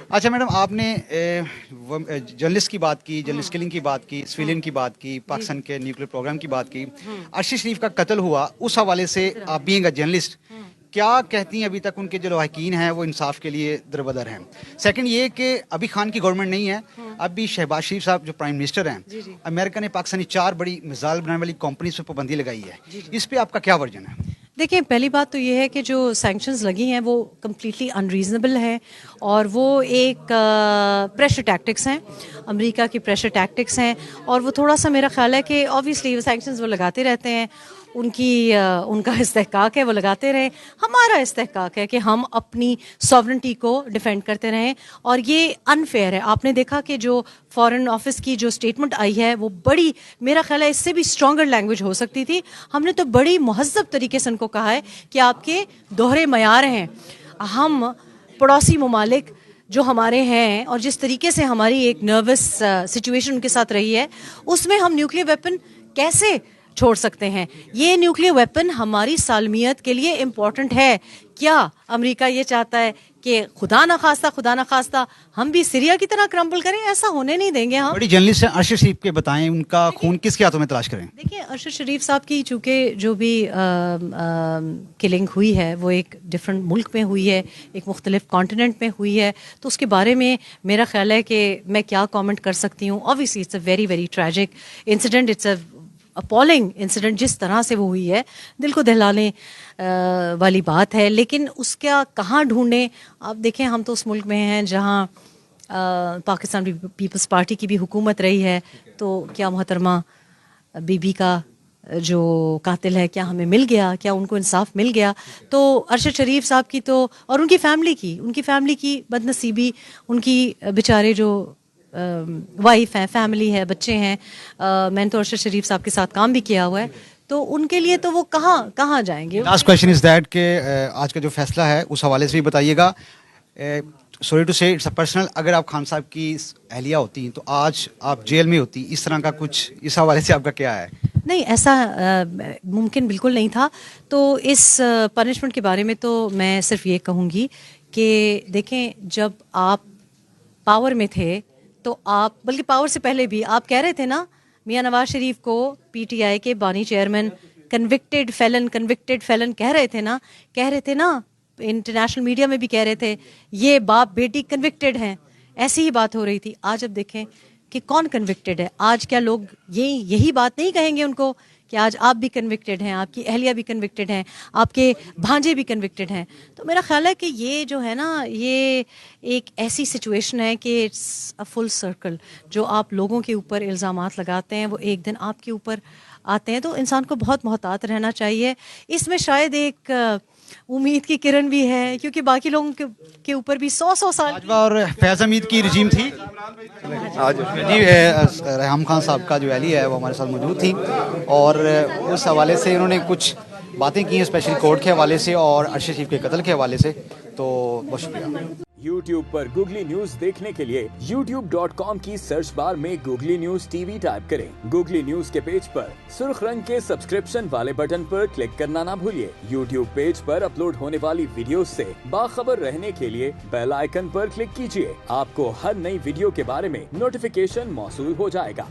اچھا میڈم، آپ نے جرنلسٹ کی بات کی، جرنلسٹ کلنگ کی بات کی، سویلین کی بات کی، پاکستان کے نیوکلیر پروگرام کی بات کی، ارشد شریف کا قتل ہوا، اس حوالے سے آپ بینگ اے جرنلسٹ کیا کہتی ہیں؟ ابھی تک ان کے جو لواحقین ہیں وہ انصاف کے لیے دربدر ہیں. سیکنڈ یہ کہ ابھی خان کی گورنمنٹ نہیں ہے، ابھی شہباز شریف صاحب جو پرائم منسٹر ہیں، امریکہ نے پاکستانی 4 بڑی میزائل بنانے والی کمپنیز پہ پابندی لگائی ہے، اس پہ آپ کا کیا ورژن ہے؟ دیکھیں، پہلی بات تو یہ ہے کہ جو سینکشنز لگی ہیں وہ کمپلیٹلی انریزنیبل ہے، اور وہ ایک پریشر ٹیکٹکس ہیں، امریکہ کی پریشر ٹیکٹکس ہیں، اور وہ تھوڑا سا میرا خیال ہے کہ آبویسلی وہ سینکشنز وہ لگاتے رہتے ہیں، ان کا استحقاق ہے وہ لگاتے رہیں. ہمارا استحقاق ہے کہ ہم اپنی ساورنٹی کو ڈیفینڈ کرتے رہیں، اور یہ انفیئر ہے. آپ نے دیکھا کہ جو فارن آفس کی جو اسٹیٹمنٹ آئی ہے وہ بڑی، میرا خیال ہے اس سے بھی اسٹرانگر لینگویج ہو سکتی تھی. ہم نے تو بڑی مہذب طریقے سے ان کو کہا ہے کہ آپ کے دوہرے معیار ہیں. ہم پڑوسی ممالک جو ہمارے ہیں اور جس طریقے سے ہماری ایک نروس سچویشن ان کے ساتھ رہی ہے، اس میں ہم نیوکلیر ویپن کیسے چھوڑ سکتے ہیں؟ یہ نیوکلیر ویپن ہماری سالمیت کے لیے امپورٹنٹ ہے. کیا امریکہ یہ چاہتا ہے کہ خدا نہ خواستہ ہم بھی سیریا کی طرح کرمبل کریں؟ ایسا ہونے نہیں دیں گے ہم. بڑی جرنلسٹ ہیں ارشد شریف کے، بتائیں ان کا خون کس کے ہاتھوں میں تلاش کریں؟ دیکھیں، ارشد شریف صاحب کی چونکہ جو بھی کلنگ ہوئی ہے وہ ایک ڈفرینٹ ملک میں ہوئی ہے، ایک مختلف کانٹیننٹ میں ہوئی ہے، تو اس کے بارے میں میرا خیال ہے کہ میں کیا کامنٹ کر سکتی ہوں. Obviously it's a very very tragic incident, it's a appalling incident. جس طرح سے وہ ہوئی ہے دل کو دہلانے والی بات ہے، لیکن اس کا کہاں ڈھونڈیں؟ آپ دیکھیں، ہم تو اس ملک میں ہیں جہاں پاکستان پیپلز پارٹی کی بھی حکومت رہی ہے، تو کیا محترمہ بی بی کا جو قاتل ہے کیا ہمیں مل گیا؟ کیا ان کو انصاف مل گیا؟ تو ارشد شریف صاحب کی تو، اور ان کی فیملی کی بد نصیبی، ان کی بیچارے جو وائف ہیں، فیملی ہے، بچے ہیں. میں نے تو ارشد شریف صاحب کے ساتھ کام بھی کیا ہوا ہے، تو ان کے لیے تو وہ کہاں جائیں گے؟ لاسٹ کویشچن از دیٹ کہ آج کا جو فیصلہ ہے اس حوالے سے بھی بتائیے گا. سوری ٹو سے اٹس اے پرسنل، اگر آپ خان صاحب کی اہلیہ ہوتی تو آج آپ جیل میں ہوتی، اس طرح کا کچھ اس حوالے سے آپ کا کیا ہے؟ نہیں، ایسا ممکن بالکل نہیں تھا. تو اس پنشمنٹ کے بارے میں تو میں صرف یہ کہوں گی کہ دیکھیں، جب آپ پاور میں تھے تو آپ، بلکہ پاور سے پہلے بھی آپ کہہ رہے تھے نا، میاں نواز شریف کو پی ٹی آئی کے بانی چیئرمین کنوکٹڈ فیلن کہہ رہے تھے نا، انٹرنیشنل میڈیا میں بھی کہہ رہے تھے یہ باپ بیٹی کنوکٹڈ ہیں. ایسی ہی بات ہو رہی تھی. آج اب دیکھیں کہ کون کنوکٹڈ ہے. آج کیا لوگ یہی بات نہیں کہیں گے ان کو کہ آج آپ بھی کنوکٹڈ ہیں، آپ کی اہلیہ بھی کنوکٹڈ ہیں، آپ کے بھانجے بھی کنوکٹڈ ہیں؟ تو میرا خیال ہے کہ یہ جو ہے نا، یہ ایک ایسی سچویشن ہے کہ اٹس اے فل سرکل. جو آپ لوگوں کے اوپر الزامات لگاتے ہیں وہ ایک دن آپ کے اوپر آتے ہیں، تو انسان کو بہت محتاط رہنا چاہیے. اس میں شاید ایک امید کی کرن بھی ہے، کیونکہ باقی لوگوں کے اوپر بھی 100 سال اور فیض حمید کی رجیم تھی. جی، ریحام خان صاحب کا جو اہلیہ ہے وہ ہمارے ساتھ موجود تھی، اور اس حوالے سے انہوں نے کچھ باتیں کی ہیں، اسپیشلی کورٹ کے حوالے سے اور ارشد شریف کے قتل کے حوالے سے. تو بہت شکریہ. YouTube پر گوگلی نیوز دیکھنے کے لیے youtube.com کی سرچ بار میں googly news T V type کریں. گوگلی نیوز کے پیج پر سرخ رنگ کے سبسکرپشن والے بٹن پر کلک کرنا نہ بھولیے. YouTube پیج پر اپلوڈ ہونے والی ویڈیوز سے باخبر رہنے کے لیے بیل آئیکن پر کلک کیجیے. آپ کو ہر نئی ویڈیو کے بارے میں نوٹیفیکیشن موصول ہو جائے گا.